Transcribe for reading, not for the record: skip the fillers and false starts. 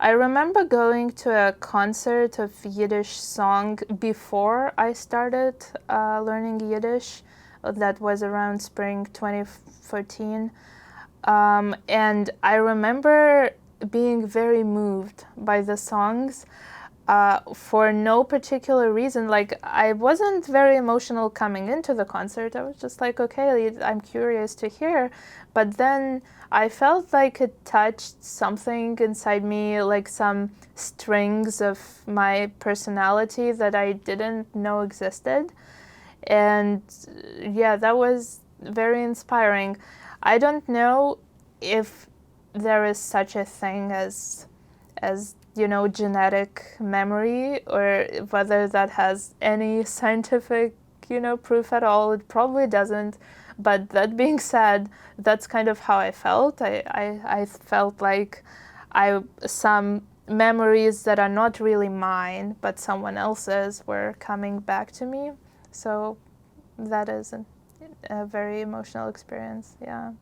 I remember going to a concert of Yiddish song before I started learning Yiddish. That was around spring 2014. And I remember being very moved by the songs for no particular reason. Like, I wasn't very emotional coming into the concert. I was just like, okay, I'm curious to hear. But then I felt like it touched something inside me, like some strings of my personality that I didn't know existed. And yeah, that was very inspiring. I don't know if there is such a thing as genetic memory, or whether that has any scientific proof at all. It probably doesn't. But that being said, that's kind of how I felt. I felt like some memories that are not really mine but someone else's were coming back to me. So that is a very emotional experience, yeah.